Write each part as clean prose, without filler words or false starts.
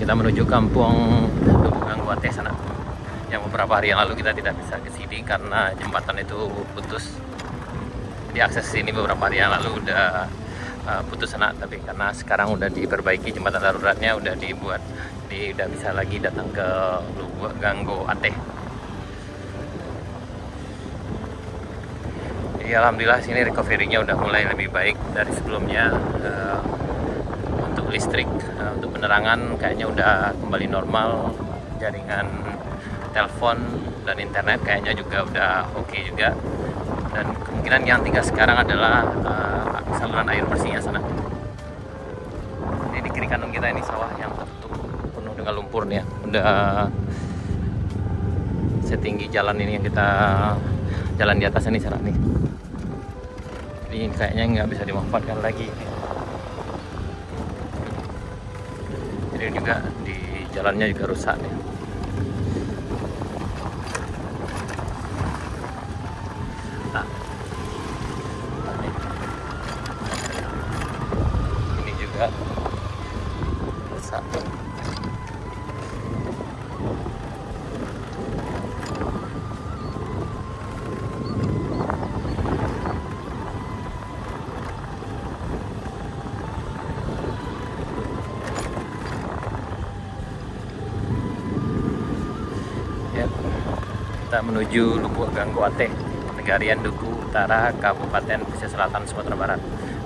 kita menuju kampung Lubuk Gangguateh sana. Yang beberapa hari yang lalu kita tidak bisa ke sini karena jembatan itu putus. Jadi akses sini beberapa hari yang lalu udah putus sana, tapi karena sekarang udah diperbaiki jembatan daruratnya, udah dibuat, jadi udah bisa lagi datang ke Lubuk Gangguateh. Jadi alhamdulillah sini recovery-nya udah mulai lebih baik dari sebelumnya. Untuk listrik, untuk penerangan kayaknya udah kembali normal, jaringan telepon dan internet kayaknya juga udah oke juga, dan kemungkinan yang tinggal sekarang adalah saluran air bersihnya sana. Ini di kiri kanan kita ini sawah yang tertutup penuh dengan lumpur nih ya, udah setinggi jalan ini yang kita jalan di atas ini sana nih. Jadi kayaknya nggak bisa dimanfaatkan lagi. Jadi juga di jalannya juga rusak nih. Nah, ini juga rusak. Kita menuju Lubuk Gangguateh, Negarian Duku Utara, Kabupaten Pesisir Selatan, Sumatera Barat.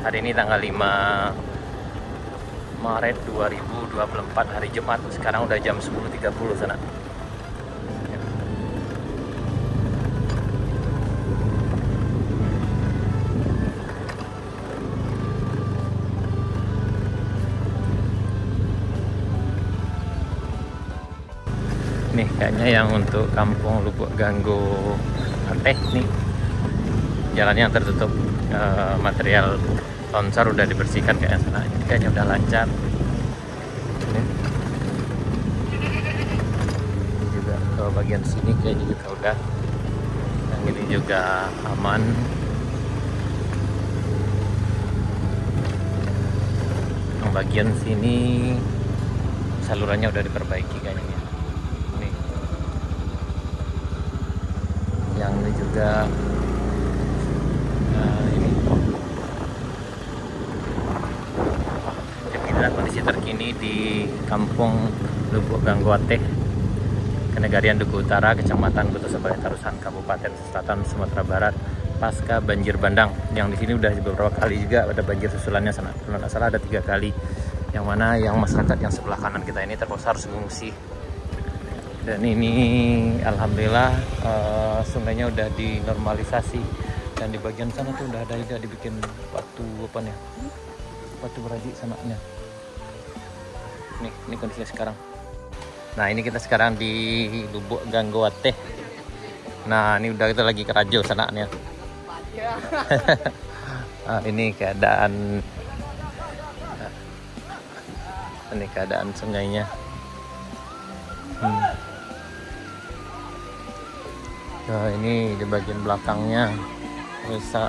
Hari ini tanggal 5 Maret 2024, hari Jumat. Sekarang udah jam 10.30 sana. Nih kayaknya yang untuk kampung Lubuk Gangguateh nih, jalannya yang tertutup material longsor udah dibersihkan kayaknya sana. Ini kayaknya udah lancar. Ini juga ke bagian sini kayaknya juga udah. Yang ini juga aman. Yang bagian sini salurannya udah diperbaiki kayaknya. Yang ini juga ini. Jadi inilah kondisi terkini di kampung Lubuk Gangguateh, Kenegarian Duku Utara, Kecamatan Gotosebaya Tarusan, Kabupaten Selatan, Sumatera Barat, pasca banjir bandang. Yang di sini udah beberapa kali juga ada banjir susulannya sana. Kalau nggak salah ada 3 kali. Yang mana yang masyarakat yang sebelah kanan kita ini terpaksa harus mengungsi. Dan ini alhamdulillah sungainya udah dinormalisasi, dan di bagian sana tuh udah ada juga dibikin batu apa nih, batu beraji sananya. Ini kondisinya sekarang. Nah ini kita sekarang di Lubuk Gangguateh. Nah ini udah kita lagi ke Rajo sananya. Nah, ini keadaan sungainya. Nah, ini di bagian belakangnya rusak.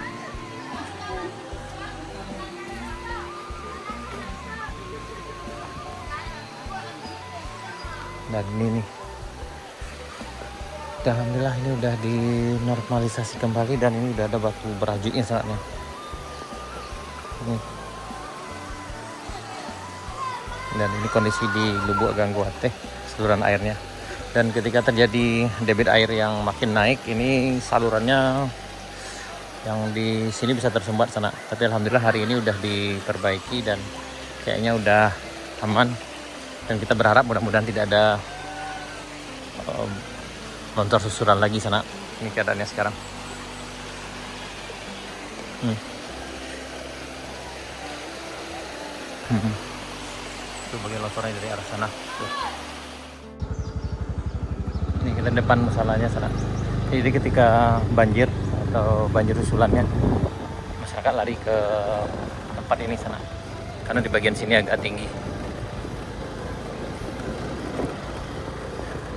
Dan ini nih, alhamdulillah ini udah dinormalisasi kembali, dan ini udah ada batu berajutnya saatnya. Dan ini kondisi di Lubuk Gangguateh, saluran airnya. Dan ketika terjadi debit air yang makin naik, ini salurannya yang di sini bisa tersumbat sana. Tapi alhamdulillah hari ini udah diperbaiki dan kayaknya udah aman. Dan kita berharap mudah-mudahan tidak ada longsor susulan lagi sana. Ini keadaannya sekarang. Itu bagian longsornya dari arah sana. Tuh. Ini kita depan masalahnya sana. Jadi ketika banjir atau banjir susulannya, masyarakat lari ke tempat ini sana, karena di bagian sini agak tinggi.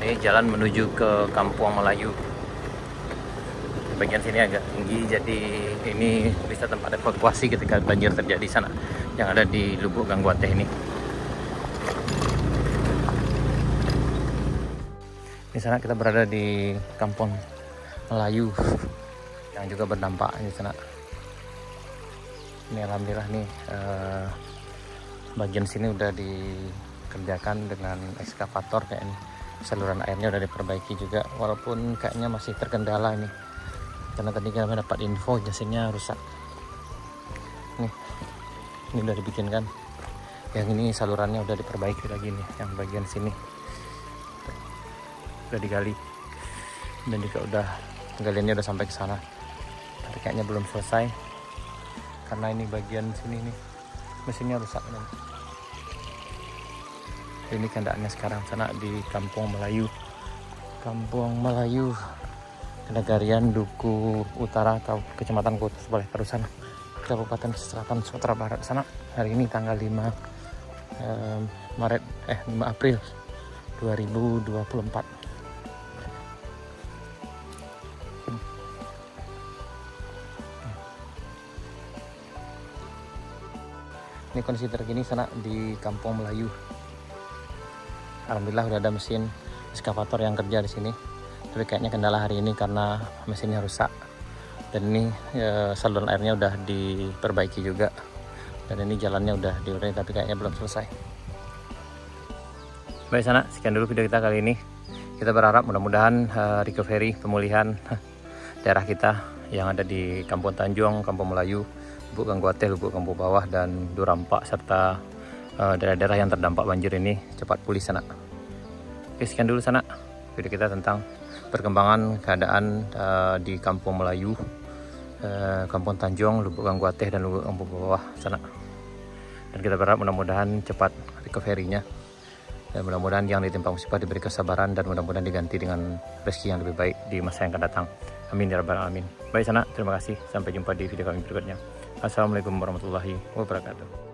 Ini jalan menuju ke Kampung Melayu. Di bagian sini agak tinggi, jadi ini bisa tempat evakuasi ketika banjir terjadi sana, yang ada di Lubuk Gangguateh ini. Di sana kita berada di Kampung Melayu yang juga berdampak di sana. Ini alhamdulillah nih bagian sini udah dikerjakan dengan ekskavator kayak ini. Saluran airnya udah diperbaiki juga, walaupun kayaknya masih terkendala ini karena tadi kami dapat info jasnya rusak. Nih, ini udah dibikinkan. Yang ini salurannya udah diperbaiki lagi nih, yang bagian sini udah digali dan juga udah galiannya udah sampai ke sana. Tapi kayaknya belum selesai karena ini bagian sini nih mesinnya rusak nih. Ini keadaannya sekarang sana di Kampung Melayu. Kampung Melayu, Kenegarian Duku Utara, Kecamatan Kota Sebalai Tarusan, Kabupaten Selatan Sumatera Barat sana. Hari ini tanggal 5 April 2024. Ini kondisi terkini sana di Kampung Melayu. Alhamdulillah udah ada mesin ekskavator yang kerja di sini. Tapi kayaknya kendala hari ini karena mesinnya rusak. Dan ini saluran airnya udah diperbaiki juga. Dan ini jalannya udah diurai tapi kayaknya belum selesai. Baik sana, sekian dulu video kita kali ini. Kita berharap mudah-mudahan recovery, pemulihan daerah kita yang ada di Kampung Tanjung, Kampung Melayu, Lubuk Gangguateh, Lubuk Kampung Bawah, dan Durampak serta daerah-daerah yang terdampak banjir ini cepat pulih sana. Oke, sekian dulu sana video kita tentang perkembangan keadaan di Kampung Melayu, Kampung Tanjung, Lubuk Gangguateh, dan Lubuk Kampung Bawah sana. Dan kita berharap mudah-mudahan cepat recovery-nya. Dan mudah-mudahan yang ditimpa musibah diberi kesabaran dan mudah-mudahan diganti dengan rezeki yang lebih baik di masa yang akan datang. Amin ya rabbal alamin. Baik sana, terima kasih. Sampai jumpa di video kami berikutnya. Assalamualaikum warahmatullahi wabarakatuh.